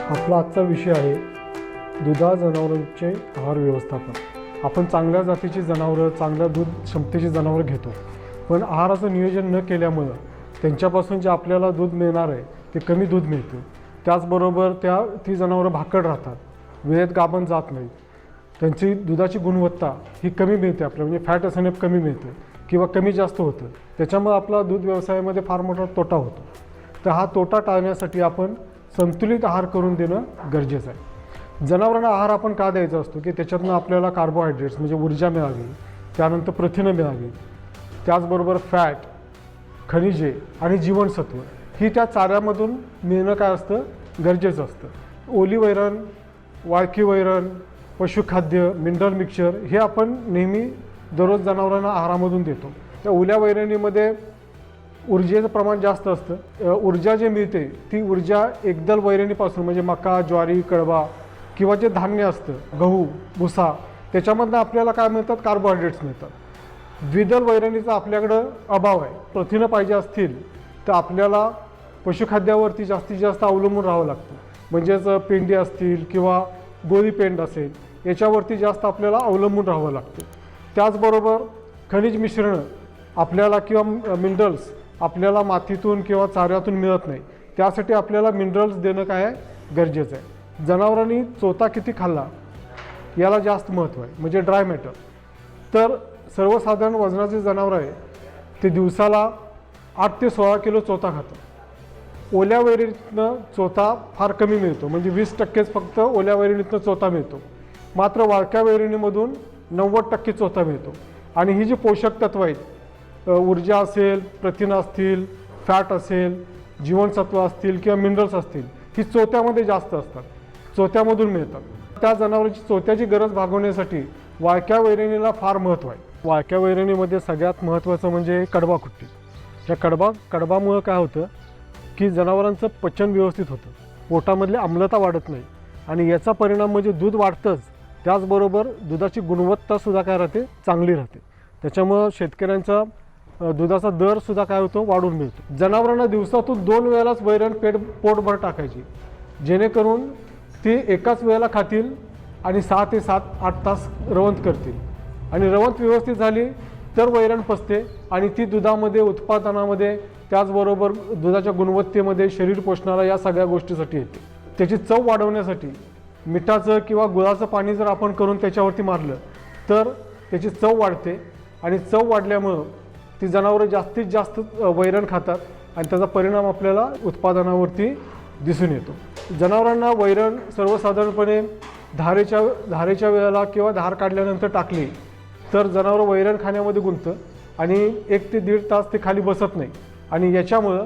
आपला आजचा विषय आहे दुधाळ जनावरांचे आहार व्यवस्थापन। आपण चांगल्या जातीची जनावरं, चांगल्या दूध क्षमतेची जनावरं घेतो, पण आहाराचं नियोजन न केल्यामुळं त्यांच्यापासून जे आपल्याला दूध मिळणार आहे ते कमी दूध मिळतं। त्याचबरोबर ती जनावरं भाकड राहतात, वेळेत गाभण जात नाही, त्यांची दुधाची गुणवत्ता ही कमी मिळते, आपल्याला म्हणजे फॅट एसएनएफ कमी मिळतं किंवा कमी जास्त होतं। त्याच्यामुळे आपला दूध व्यवसायामध्ये फार मोठा तोटा होतो। तर हा तोटा टाळण्यासाठी आपण संतुलित आहार करून देणं गरजेचं आहे। जनावरांना आहार आपण का द्यायचा असतो की त्याच्यातून आपल्याला कार्बोहायड्रेट्स म्हणजे ऊर्जा मिळावी, त्यानंतर प्रथिनं मिळावी, त्याचबरोबर फॅट, खनिजे आणि जीवनसत्व ही त्या चाऱ्यामधून मिळणं काय असतं गरजेचं असतं। ओली वैरण, वाळकी वैरण, पशुखाद्य, मिनरल मिक्सचर हे आपण नेहमी दररोज जनावरांना आहारामधून देतो। त्या ओल्या वैरणीमध्ये ऊर्जेचं प्रमाण जास्त असतं। ऊर्जा जे मिळते ती ऊर्जा एकदल वैरणीपासून म्हणजे मका, ज्वारी, कडबा किंवा जे धान्य असतं, गहू, भुसा, त्याच्यामधनं आपल्याला काय मिळतात, कार्बोहायड्रेट्स मिळतात। द्विदल वैरणीचा आपल्याकडं अभाव आहे। प्रथिनं पाहिजे असतील तर आपल्याला पशुखाद्यावरती जास्तीत जास्त अवलंबून राहावं लागतं, म्हणजेच पेंडी असतील किंवा गोळी पेंड असेल याच्यावरती जास्त आपल्याला अवलंबून राहावं लागतं। त्याचबरोबर खनिज मिश्रणं आपल्याला किंवा मिनरल्स आपल्याला मातीतून किंवा चाऱ्यातून मिळत नाही, त्यासाठी आपल्याला मिनरल्स देणं काय आहे गरजेचं आहे। जनावरांनी चोथा किती खाल्ला याला जास्त महत्त्व आहे, म्हणजे ड्राय मॅटर। तर सर्वसाधारण वजनाचे जनावर आहे ते दिवसाला 8 ते 16 किलो चोथा खातं। ओल्या वैरणीतनं चोथा फार कमी मिळतो, म्हणजे 20%च फक्त ओल्या वैरणीतनं चोथा मिळतो, मात्र वाळक्या वैरणीमधून 90% चोथा मिळतो। आणि ही जी पोषक तत्व आहेत, ऊर्जा असेल, प्रथिनं असतील, फॅट असेल, जीवनसत्व असतील किंवा मिनरल्स असतील, ही चोथ्यामध्ये जास्त असतात, चोथ्यामधून मिळतात। त्या जनावरांची चोथ्याची गरज भागवण्यासाठी वाळक्या वैरणीला फार महत्त्व आहे। वाळक्या वैरणीमध्ये सगळ्यात महत्त्वाचं म्हणजे कडबाकुट्टी। या कडबामुळं काय होतं की जनावरांचं पचन व्यवस्थित होतं, पोटामधली आम्लता वाढत नाही आणि याचा परिणाम म्हणजे दूध वाढतंच, त्याचबरोबर दुधाची गुणवत्तासुद्धा काय राहते, चांगली राहते। त्याच्यामुळं शेतकऱ्यांचा दुधाचा दरसुद्धा काय होतो, वाढून मिळतो। जनावरांना दिवसातून 2 वेळेलाच वैरण पोटभर टाकायची, जेणेकरून ते एकाच वेळेला खातील आणि 6 ते 8 तास रवंत करतील। आणि रवंत व्यवस्थित झाली तर वैरण पचते आणि ती दुधामध्ये, उत्पादनामध्ये, त्याचबरोबर दुधाच्या गुणवत्तेमध्ये, शरीर पोषणाला या सगळ्या गोष्टीसाठी येते। त्याची चव वाढवण्यासाठी मिठाचं किंवा गुळाचं पाणी जर आपण करून त्याच्यावरती मारलं तर त्याची चव वाढते आणि चव वाढल्यामुळं ती जनावरं जास्तीत जास्त वैरण खातात आणि त्याचा परिणाम आपल्याला उत्पादनावरती दिसून येतो। जनावरांना वैरण सर्वसाधारणपणे धारेच्या वेळेला किंवा धार काढल्यानंतर टाकली तर जनावरं वैरण खाण्यामध्ये गुंततं आणि 1 ते 1.5 तास ते खाली बसत नाही आणि याच्यामुळं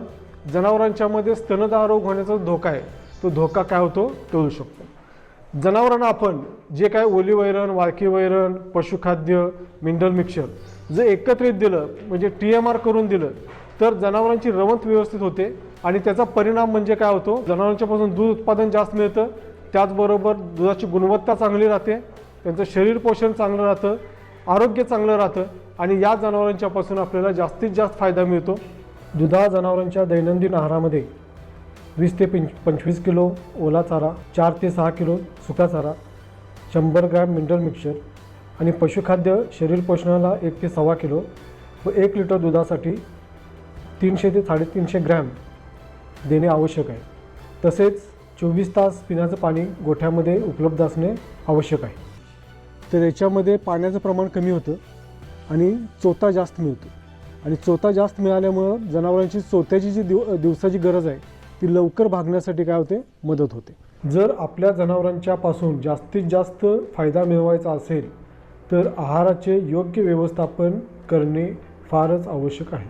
जनावरांच्यामध्ये स्तनदाह रोग होण्याचा धोका आहे, तो धोका काय होतो, टळू शकतो। जनावरांना आपण जे काय ओली वैरण, वाळकी वैरण, पशुखाद्य, मिनरल मिक्सचर जर एकत्रित दिलं, म्हणजे TMR करून दिलं तर जनावरांची रवंत व्यवस्थित होते आणि त्याचा परिणाम म्हणजे काय होतो, जनावरांच्यापासून दूध उत्पादन जास्त मिळतं, त्याचबरोबर दुधाची गुणवत्ता चांगली राहते, त्यांचं शरीर पोषण चांगलं राहतं, आरोग्य चांगलं राहतं आणि या जनावरांच्यापासून आपल्याला जास्तीत जास्त फायदा मिळतो। दुधाळ जनावरांच्या दैनंदिन आहारामध्ये 20 ते 25 किलो ओला चारा, 4 ते 6 किलो सुका चारा, 100 ग्रॅम मिनरल मिक्सचर आणि पशुखाद्य शरीर पोषणाला 1 ते 1.25 किलो व 1 लिटर दुधासाठी 300 ते 350 ग्रॅम देणे आवश्यक आहे। तसेच 24 तास पिण्याचं पाणी गोठ्यामध्ये उपलब्ध असणे आवश्यक आहे। तर याच्यामध्ये पाण्याचं प्रमाण कमी होतं आणि चोथा जास्त मिळतो आणि चोथा जास्त मिळाल्यामुळं जनावरांची चोथ्याची जी दिवसाची गरज आहे ती लवकर भागण्यासाठी काय होते, मदत होते। जर आपल्या जनावरांच्यापासून जास्तीत जास्त फायदा मिळवायचा असेल तर आहाराचे योग्य व्यवस्थापन करणे फारच आवश्यक आहे।